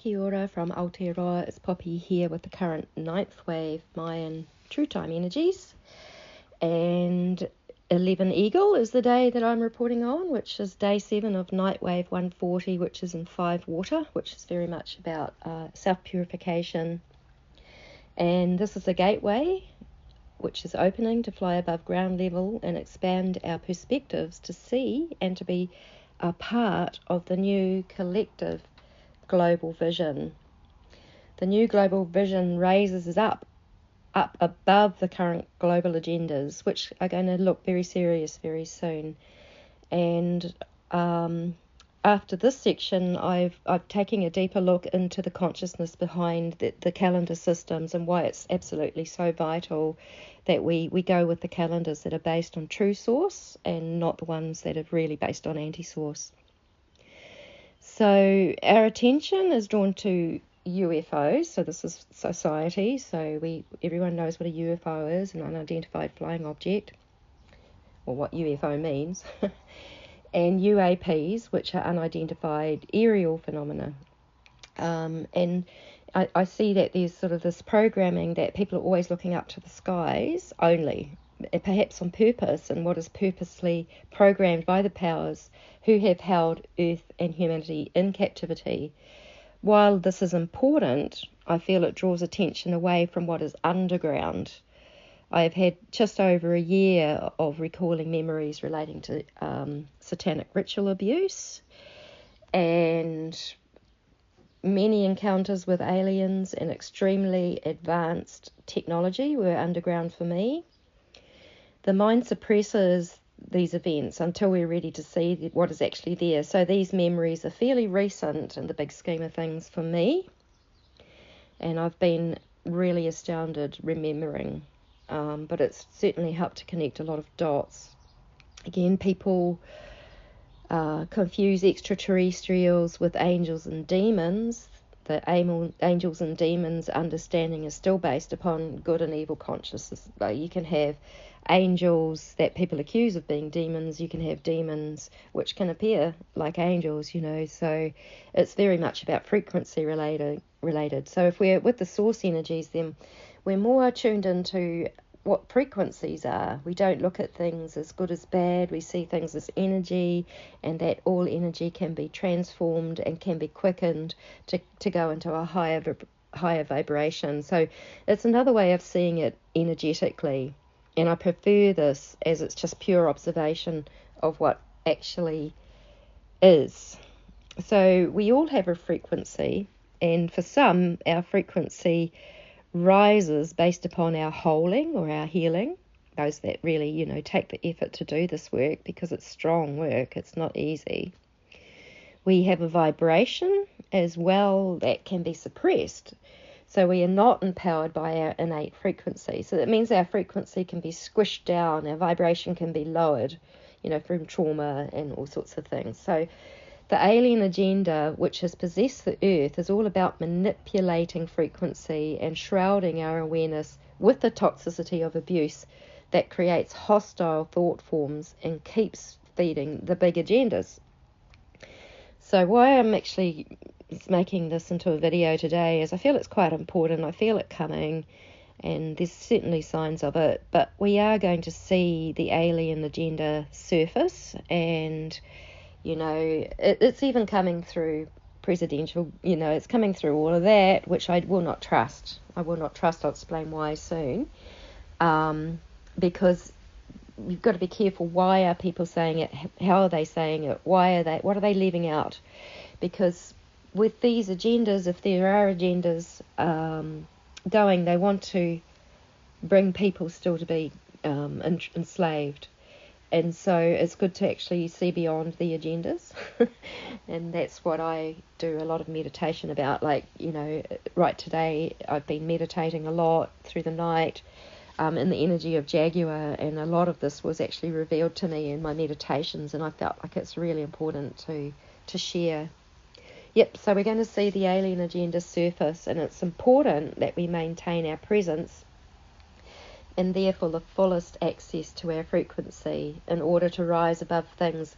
Kia ora from Aotearoa. It's Poppy here with the current ninth wave Mayan true time energies. And 11 Eagle is the day that I'm reporting on, which is day 7 of NIGHTWAVE 140, which is in 5 water, which is very much about self-purification. And this is a gateway which is opening to fly above ground level and expand our perspectives to see and to be a part of the new collective global vision. The new global vision raises us up above the current global agendas, which are going to look very serious very soon. And after this section, I've taken a deeper look into the consciousness behind the calendar systems and why it's absolutely so vital that we go with the calendars that are based on true source and not the ones that are really based on anti-source. So our attention is drawn to UFOs. So this is society. So everyone knows what a UFO is, an unidentified flying object, or what UFO means, and UAPs, which are unidentified aerial phenomena. And I see that there's sort of this programming that people are always looking up to the skies only, perhaps on purpose, and what is purposely programmed by the powers who have held Earth and humanity in captivity. While this is important, I feel it draws attention away from what is underground. I have had just over a year of recalling memories relating to satanic ritual abuse and many encounters with aliens and extremely advanced technology were underground for me. The mind suppresses these events until we're ready to see what is actually there. So these memories are fairly recent in the big scheme of things for me. And I've been really astounded remembering. But it's certainly helped to connect a lot of dots. Again, people confuse extraterrestrials with angels and demons. The angels and demons understanding is still based upon good and evil consciousness. You can have angels that people accuse of being demons. You can have demons which can appear like angels, so it's very much about frequency related. So if we're with the source energies, then we're more tuned into what frequencies are. We don't look at things as good as bad. We see things as energy, and that all energy can be transformed and can be quickened to go into a higher vibration. So it's another way of seeing it energetically, and I prefer this as it's just pure observation of what actually is. So we all have a frequency, and for some, our frequency rises based upon our holding or our healing, those that really, take the effort to do this work, because it's strong work, it's not easy. We have a vibration as well that can be suppressed, so we are not empowered by our innate frequency. So that means our frequency can be squished down, our vibration can be lowered, from trauma and all sorts of things. So the alien agenda, which has possessed the earth, is all about manipulating frequency and shrouding our awareness with the toxicity of abuse that creates hostile thought forms and keeps feeding the big agendas. So why I'm actually making this into a video today is I feel it's quite important. I feel it coming, and there's certainly signs of it, but we are going to see the alien agenda surface, and it's even coming through presidential, it's coming through all of that, which I will not trust. I'll explain why soon. Because you've got to be careful. Why are people saying it? How are they saying it? What are they leaving out? Because with these agendas, if there are agendas going, they want to bring people still to be enslaved. And so it's good to actually see beyond the agendas. And that's what I do a lot of meditation about. Right today, I've been meditating a lot through the night in the energy of Jaguar. And a lot of this was actually revealed to me in my meditations. And I felt like it's really important to share. Yep, so we're going to see the alien agenda surface. And it's important that we maintain our presence and therefore the fullest access to our frequency in order to rise above things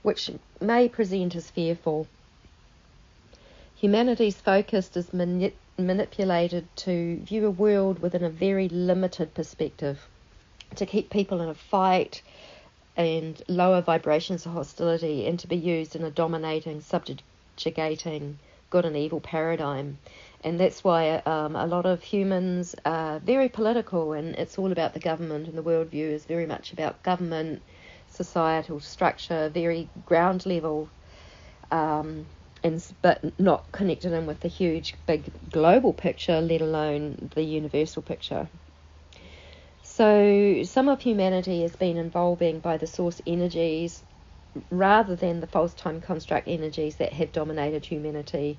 which may present as fearful. Humanity's focus is manipulated to view a world within a very limited perspective, to keep people in a fight and lower vibrations of hostility, and to be used in a dominating, subjugating good and evil paradigm. And that's why a lot of humans are very political, and it's all about the government, and the worldview is very much about government, societal structure, very ground level, but not connected in with the huge, big global picture, let alone the universal picture. So some of humanity has been evolving by the source energies rather than the false time construct energies that have dominated humanity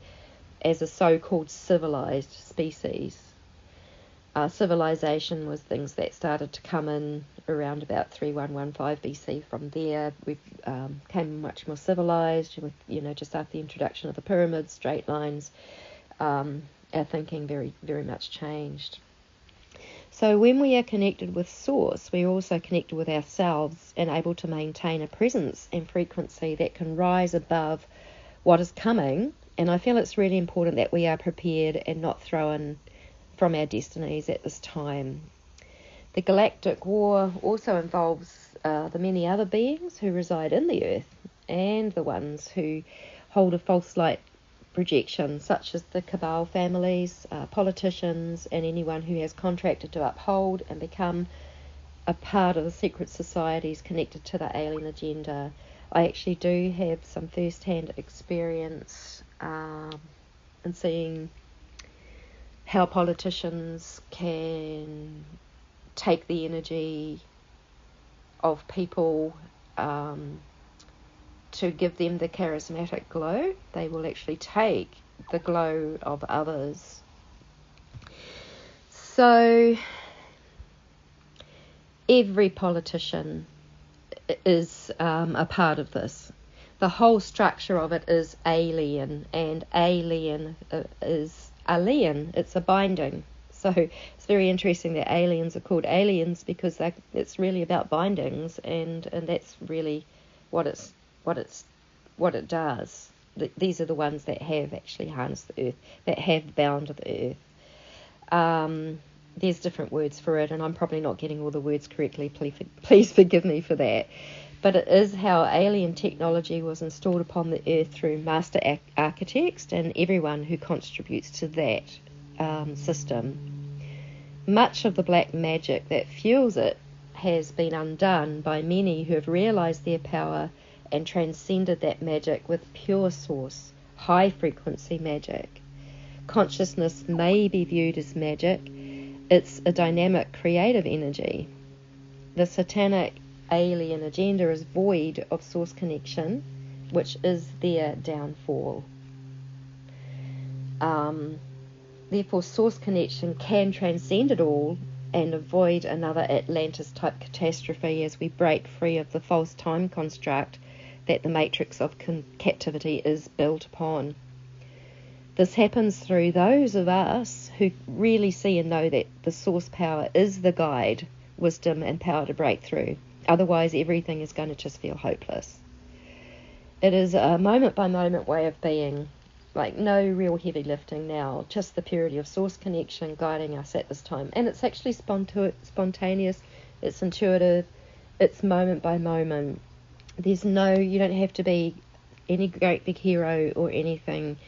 as a so-called civilized species. Civilization was things that started to come in around about 3115 BC. From there, we became much more civilized with, just after the introduction of the pyramids, straight lines. Our thinking very, very much changed. So when we are connected with Source, we are also connected with ourselves and able to maintain a presence and frequency that can rise above what is coming. And I feel it's really important that we are prepared and not thrown from our destinies at this time. The galactic war also involves the many other beings who reside in the Earth and the ones who hold a false light projection, such as the cabal families, politicians, and anyone who has contracted to uphold and become a part of the secret societies connected to the alien agenda. I actually do have some first-hand experience in seeing how politicians can take the energy of people to give them the charismatic glow. They will actually take the glow of others. So every politician is a part of this. The whole structure of it is alien, and alien is alien. It's a binding. So it's very interesting that aliens are called aliens, because it's really about bindings, and that's really what it does. These are the ones that have actually harnessed the earth, that have bound the earth. There's different words for it, and I'm probably not getting all the words correctly. Please forgive me for that. But it is how alien technology was installed upon the earth through master architects and everyone who contributes to that system. Much of the black magic that fuels it has been undone by many who have realized their power and transcended that magic with pure source, high frequency magic. Consciousness may be viewed as magic. It's a dynamic, creative energy. The Satanic alien agenda is void of source connection, which is their downfall. Therefore, source connection can transcend it all and avoid another Atlantis-type catastrophe as we break free of the false time construct that the matrix of captivity is built upon. This happens through those of us who really see and know that the source power is the guide, wisdom and power to break through. Otherwise, everything is going to just feel hopeless. It is a moment-by-moment way of being, like no real heavy lifting now, just the purity of source connection guiding us at this time. And it's actually spontaneous, it's intuitive, it's moment-by-moment. You don't have to be any great big hero or anything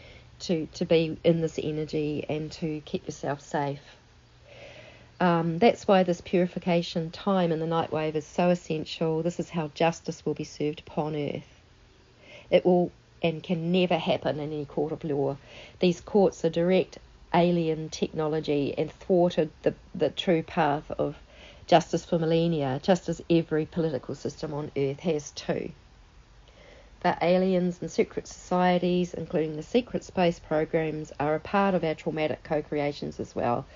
to be in this energy and to keep yourself safe. That's why this purification time in the NIGHTWAVE is so essential. This is how justice will be served upon earth. It will and can never happen in any court of law. These courts are direct alien technology and thwarted the true path of justice for millennia, just as every political system on earth has too. But aliens and secret societies, including the secret space programs, are a part of our traumatic co-creations as well.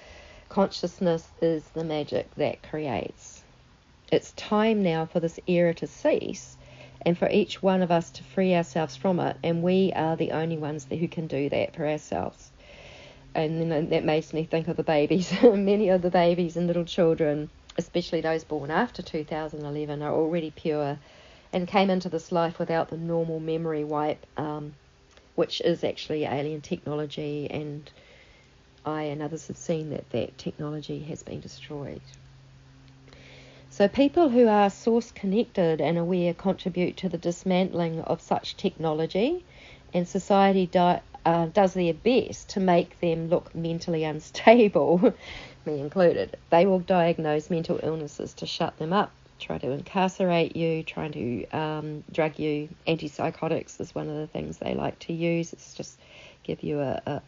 Consciousness is the magic that creates. It's time now for this era to cease and for each one of us to free ourselves from it, and we are the only ones who can do that for ourselves. And then that makes me think of the babies. Many of the babies and little children, especially those born after 2011, are already pure and came into this life without the normal memory wipe which is actually alien technology, and I and others have seen that that technology has been destroyed. So people who are source connected and aware contribute to the dismantling of such technology, and society does their best to make them look mentally unstable, me included. They will diagnose mental illnesses to shut them up, try to incarcerate you, try to drug you. Antipsychotics is one of the things they like to use. It's just give you a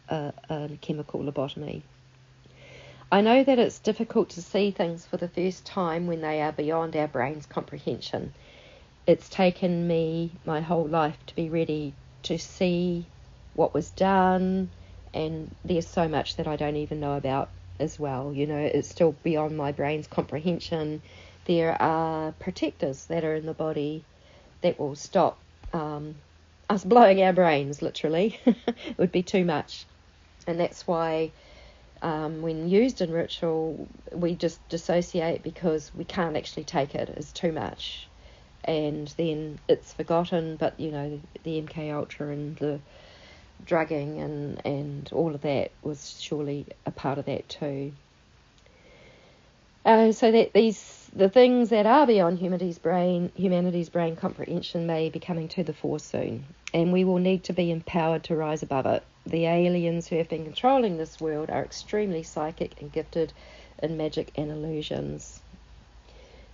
chemical lobotomy. I know that it's difficult to see things for the first time when they are beyond our brain's comprehension. It's taken me my whole life to be ready to see what was done, and there's so much that I don't even know about as well. You know, it's still beyond my brain's comprehension. There are protectors that are in the body that will stop us blowing our brains, literally. It would be too much. And that's why when used in ritual, we just dissociate because we can't actually take it. It's too much. And then it's forgotten, but, you know, the MK Ultra and the drugging and all of that was surely a part of that too. So that the things that are beyond humanity's brain comprehension may be coming to the fore soon, and we will need to be empowered to rise above it. The aliens who have been controlling this world are extremely psychic and gifted in magic and illusions.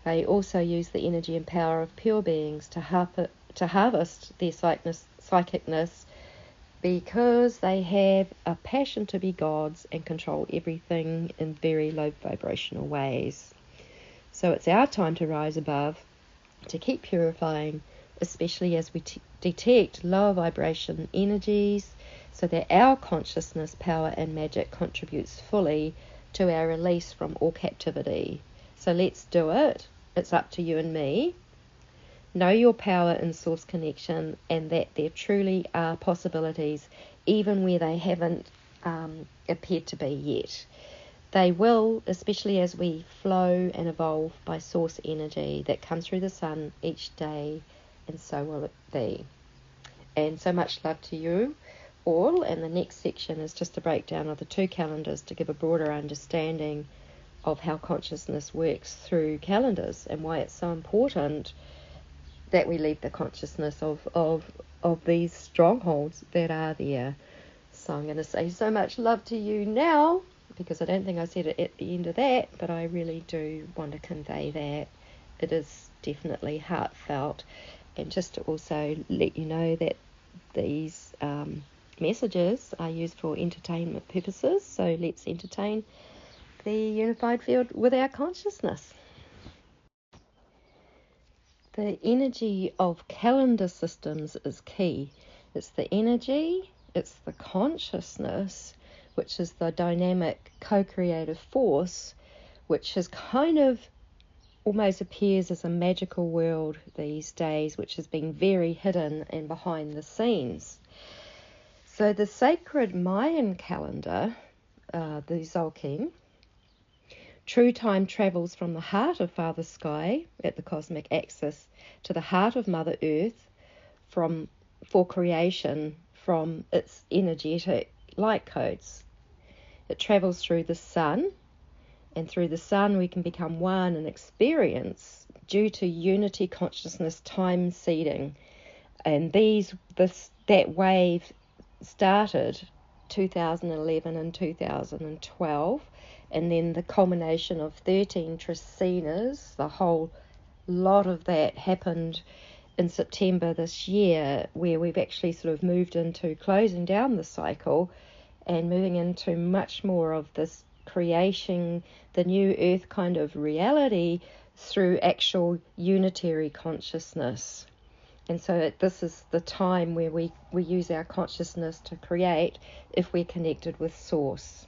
They also use the energy and power of pure beings to harvest their psychicness, because they have a passion to be gods and control everything in very low vibrational ways. So it's our time to rise above, to keep purifying, especially as we detect lower vibration energies, so that our consciousness, power and magic contributes fully to our release from all captivity. So let's do it. It's up to you and me. Know your power in source connection, and that there truly are possibilities even where they haven't appeared to be yet. They will, especially as we flow and evolve by source energy that comes through the sun each day, and so will it be. And so much love to you all. And the next section is just a breakdown of the 2 calendars to give a broader understanding of how consciousness works through calendars and why it's so important that we leave the consciousness of these strongholds that are there. So I'm going to say so much love to you now, because I don't think I said it at the end of that, but I really do want to convey that. It is definitely heartfelt. And just to also let you know that these messages are used for entertainment purposes, so let's entertain the unified field with our consciousness. The energy of calendar systems is key. It's the energy, it's the consciousness, which is the dynamic co-creative force, which is kind of almost appears as a magical world these days, which has been very hidden and behind the scenes. So the sacred Mayan calendar, the Zolkin, true time travels from the heart of Father Sky at the cosmic axis to the heart of Mother Earth for creation from its energetic light codes. It travels through the sun, and through the sun we can become one and experience due to unity consciousness time seeding. And that wave started 2011 and 2012, and then the culmination of 13 Tricinas, the whole lot of that happened in September this year, where we've actually sort of moved into closing down the cycle and moving into much more of this creating the new earth kind of reality through actual unitary consciousness. And so this is the time where we use our consciousness to create if we're connected with Source.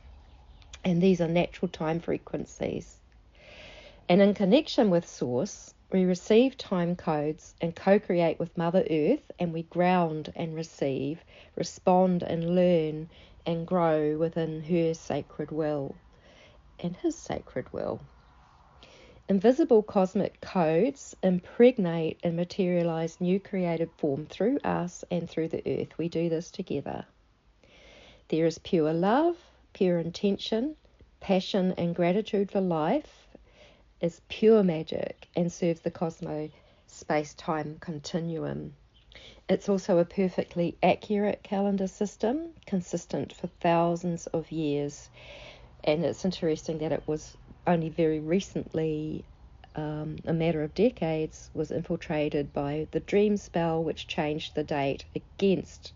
And these are natural time frequencies. And in connection with Source, we receive time codes and co-create with Mother Earth, and we ground and receive, respond and learn and grow within her sacred will and his sacred will. Invisible cosmic codes impregnate and materialize new creative form through us and through the earth. We do this together. There is pure love, pure intention, passion and gratitude for life is pure magic and serves the cosmos space-time continuum. It's also a perfectly accurate calendar system, consistent for thousands of years. And it's interesting that it was only very recently, a matter of decades, was infiltrated by the dream spell, which changed the date against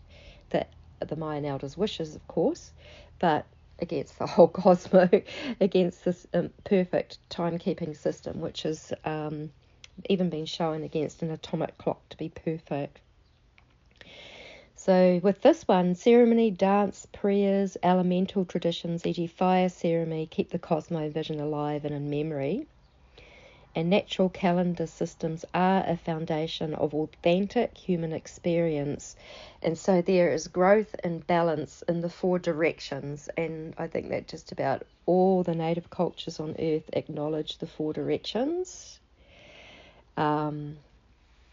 the Mayan elders' wishes, of course, but against the whole cosmos, against this perfect timekeeping system, which has even been shown against an atomic clock to be perfect. So with this one, ceremony, dance, prayers, elemental traditions, e.g. fire ceremony, keep the cosmo vision alive and in memory. And natural calendar systems are a foundation of authentic human experience. And so there is growth and balance in the 4 directions. And I think that just about all the native cultures on Earth acknowledge the 4 directions.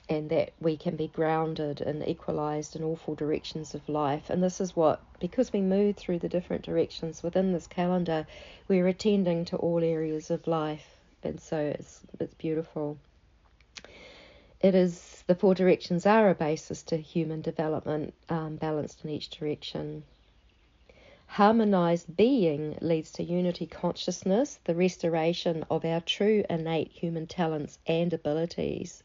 And that we can be grounded and equalized in all 4 directions of life. And this is what, because we move through the different directions within this calendar, we're attending to all areas of life. And so it's beautiful. The 4 directions are a basis to human development, balanced in each direction. Harmonized being leads to unity consciousness, the restoration of our true innate human talents and abilities.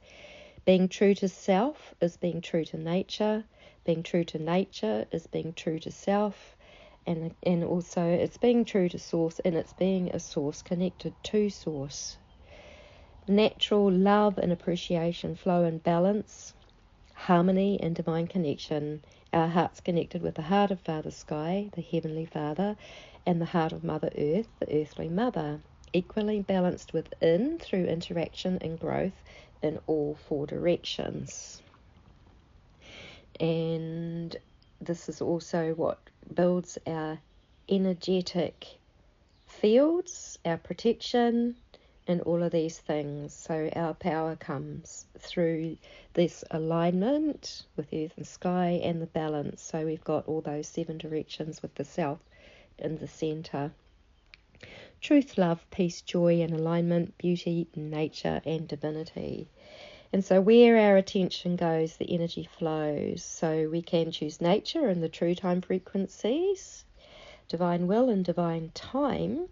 Being true to self is being true to nature. Being true to nature is being true to self. And also it's being true to source, and it's being a source connected to source. Natural love and appreciation flow in balance, harmony and divine connection. Our hearts connected with the heart of Father Sky, the Heavenly Father, and the heart of Mother Earth, the Earthly Mother. Equally balanced within through interaction and growth in all 4 directions. And this is also what builds our energetic fields, our protection, and all of these things. So our power comes through this alignment with earth and sky and the balance. So we've got all those 7 directions with the self in the center. Truth, love, peace, joy, and alignment, beauty, nature, and divinity. And so where our attention goes, the energy flows. So we can choose nature and the true time frequencies, divine will and divine time.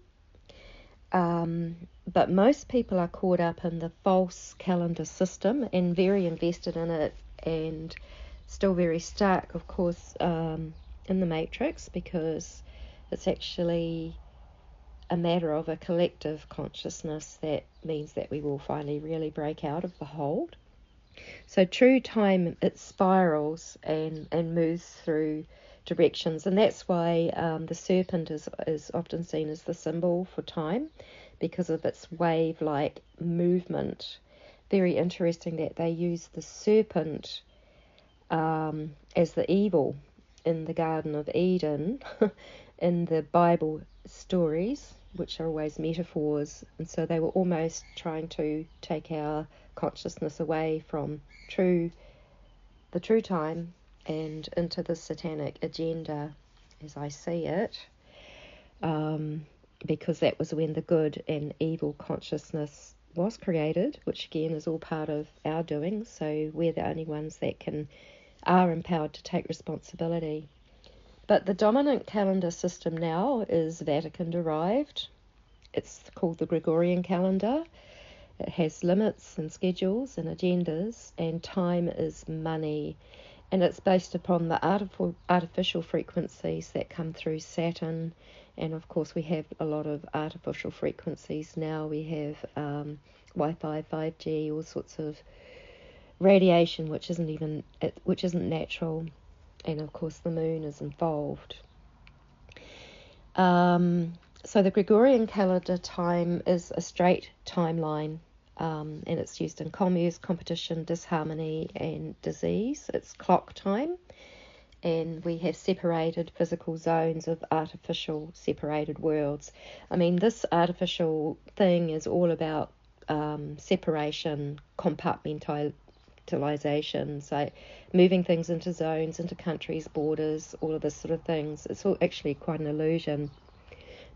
But most people are caught up in the false calendar system and very invested in it, and still very stuck, of course, in the matrix, because it's actually a matter of a collective consciousness that means that we will finally really break out of the hold. So true time, it spirals and moves through directions, and that's why the serpent is often seen as the symbol for time, because of its wave-like movement. Very interesting that they use the serpent as the evil in the Garden of Eden in the Bible stories, which are always metaphors, and so they were almost trying to take our consciousness away from the true time and into the Satanic agenda, as I see it, because that was when the good and evil consciousness was created, which again is all part of our doing. So we're the only ones that are empowered to take responsibility. But the dominant calendar system now is Vatican derived. It's called the Gregorian calendar. It has limits and schedules and agendas, and time is money. And it's based upon the artificial frequencies that come through Saturn. And of course we have a lot of artificial frequencies now. We have Wi-Fi, 5G, all sorts of radiation which isn't natural. And of course the moon is involved. So the Gregorian calendar time is a straight timeline, and it's used in commerce, competition, disharmony, and disease. It's clock time, and we have separated physical zones of artificial separated worlds. I mean, this artificial thing is all about separation, compartmentalization, so moving things into zones, into countries, borders, all of this sort of things. It's all actually quite an illusion.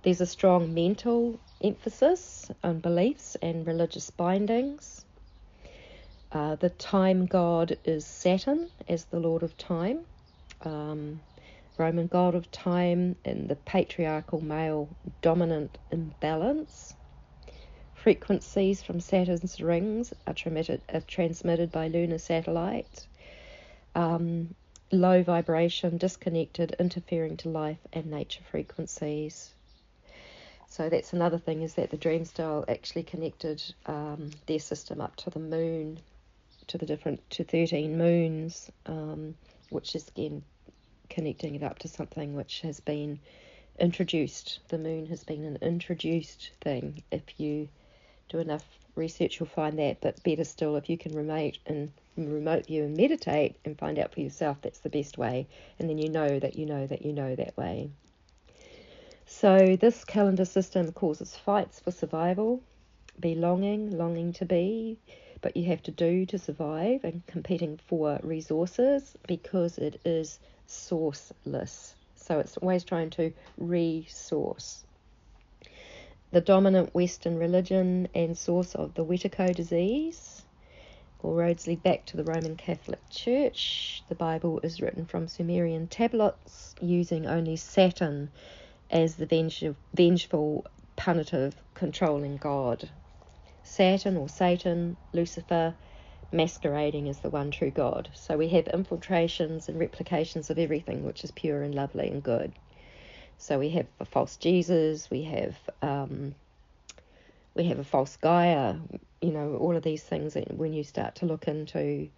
There's a strong mental emphasis on beliefs and religious bindings. The time god is Saturn as the lord of time, Roman god of time, and the patriarchal male dominant imbalance. Frequencies from Saturn's rings are transmitted by lunar satellite. Low vibration, disconnected, interfering to life and nature frequencies. So that's another thing, is that the dream style actually connected their system up to the moon, to 13 moons, which is again connecting it up to something which has been introduced. The moon has been an introduced thing. If you do enough research, you'll find that, but better still, if you can remote view and meditate and find out for yourself, that's the best way, and then you know that way. So this calendar system causes fights for survival, belonging, longing to be, but you have to do to survive, and competing for resources, because it is sourceless. So it's always trying to resource. The dominant Western religion and source of the Wetiko disease. All roads lead back to the Roman Catholic Church. The Bible is written from Sumerian tablets, using only Saturn as the vengeful, punitive, controlling god. Saturn or Satan, Lucifer, masquerading as the one true God. So we have infiltrations and replications of everything which is pure and lovely and good. So we have a false Jesus, we have a false Gaia, all of these things. When you start to look into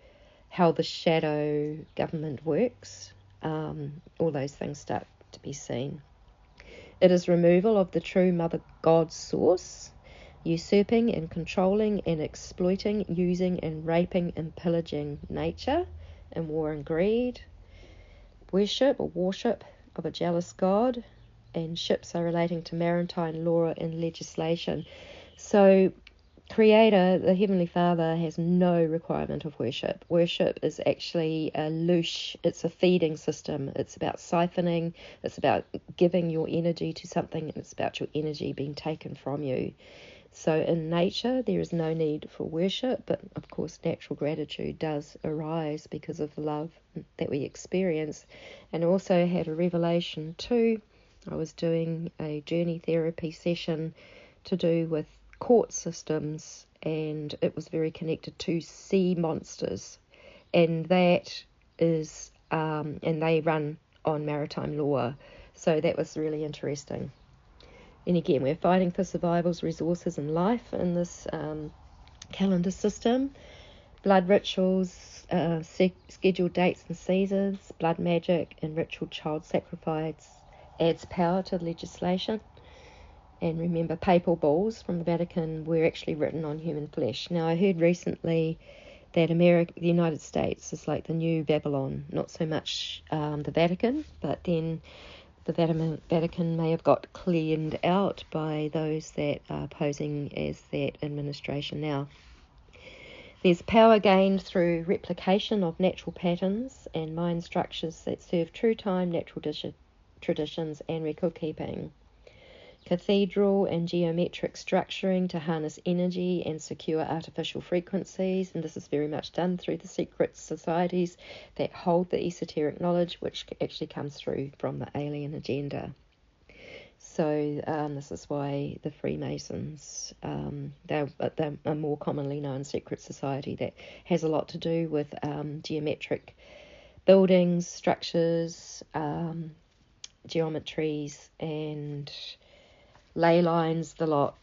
how the shadow government works, all those things start to be seen. It is removal of the true Mother God's source, usurping and controlling and exploiting, using and raping and pillaging nature in war and greed. Worship of a jealous God, and ships are relating to maritime law and legislation. So Creator, the Heavenly Father, has no requirement of worship. Worship is actually a louche. It's a feeding system. It's about siphoning. It's about giving your energy to something. It's about your energy being taken from you. So in nature, there is no need for worship, but of course natural gratitude does arise because of the love that we experience. And also had a revelation too. I was doing a journey therapy session to do with court systems, and it was very connected to sea monsters, and that is and they run on maritime law. So that was really interesting. And again, we're fighting for survival's resources and life in this calendar system. Blood rituals, scheduled dates and seasons, blood magic and ritual child sacrifice adds power to the legislation. And remember, papal bulls from the Vatican were actually written on human flesh. Now, I heard recently that the United States is like the new Babylon, not so much the Vatican, but then the Vatican may have got cleaned out by those that are posing as that administration now. There's power gained through replication of natural patterns and mind structures that serve true time, natural traditions, and record keeping. Cathedral and geometric structuring to harness energy and secure artificial frequencies, and this is very much done through the secret societies that hold the esoteric knowledge, which actually comes through from the alien agenda. So this is why the Freemasons, they're a more commonly known secret society that has a lot to do with geometric buildings, structures, geometries, and ley lines, the lot.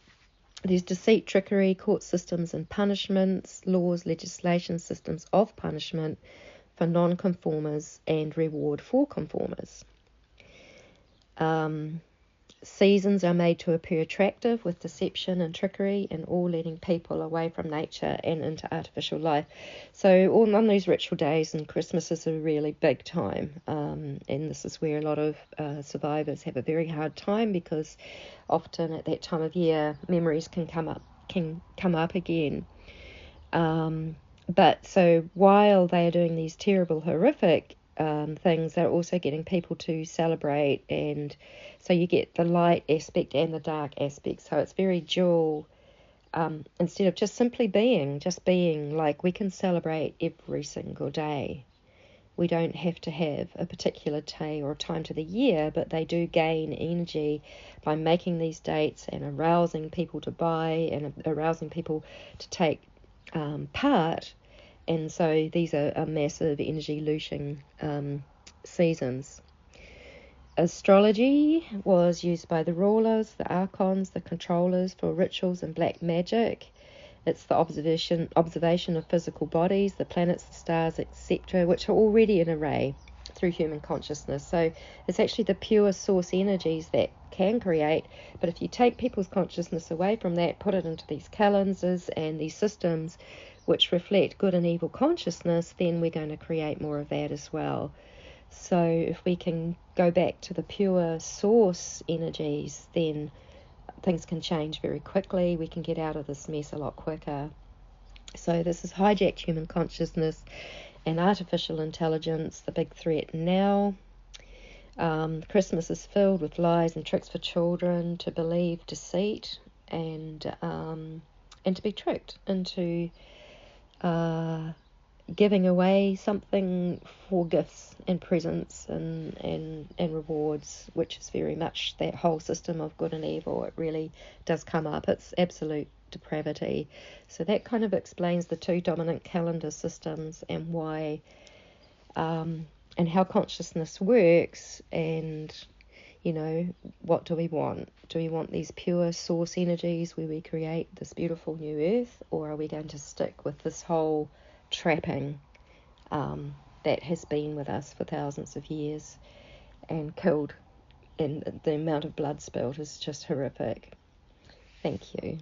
There's deceit, trickery, court systems and punishments, laws, legislation, systems of punishment for non-conformers and reward for conformers. Seasons are made to appear attractive with deception and trickery, and all leading people away from nature and into artificial life. So all on these ritual days, and Christmas is a really big time, and this is where a lot of survivors have a very hard time, because often at that time of year memories can come can come up again. But so while they are doing these terrible, horrific things, they're also getting people to celebrate, and so you get the light aspect and the dark aspect. So it's very dual. Instead of just simply being, like, we can celebrate every single day. We don't have to have a particular day or time to the year, but they do gain energy by making these dates and arousing people to buy and arousing people to take part. And so these are massive energy looting seasons. Astrology was used by the rulers, the archons, the controllers for rituals and black magic. It's the observation of physical bodies, the planets, the stars, etc., which are already an array through human consciousness. So it's actually the pure source energies that can create, but if you take people's consciousness away from that, put it into these calendars and these systems which reflect good and evil consciousness, then we're going to create more of that as well. So if we can go back to the pure source energies, then things can change very quickly. We can get out of this mess a lot quicker. So this is hijacked human consciousness and artificial intelligence, the big threat now. Christmas is filled with lies and tricks for children to believe deceit and to be tricked into giving away something for gifts and presents and rewards, which is very much that whole system of good and evil. It really does come up. It's absolute depravity. So that kind of explains the two dominant calendar systems and why and how consciousness works. And what do we want? Do we want these pure source energies where we create this beautiful new earth, or are we going to stick with this whole trapping that has been with us for thousands of years and killed, and the amount of blood spilled is just horrific. Thank you.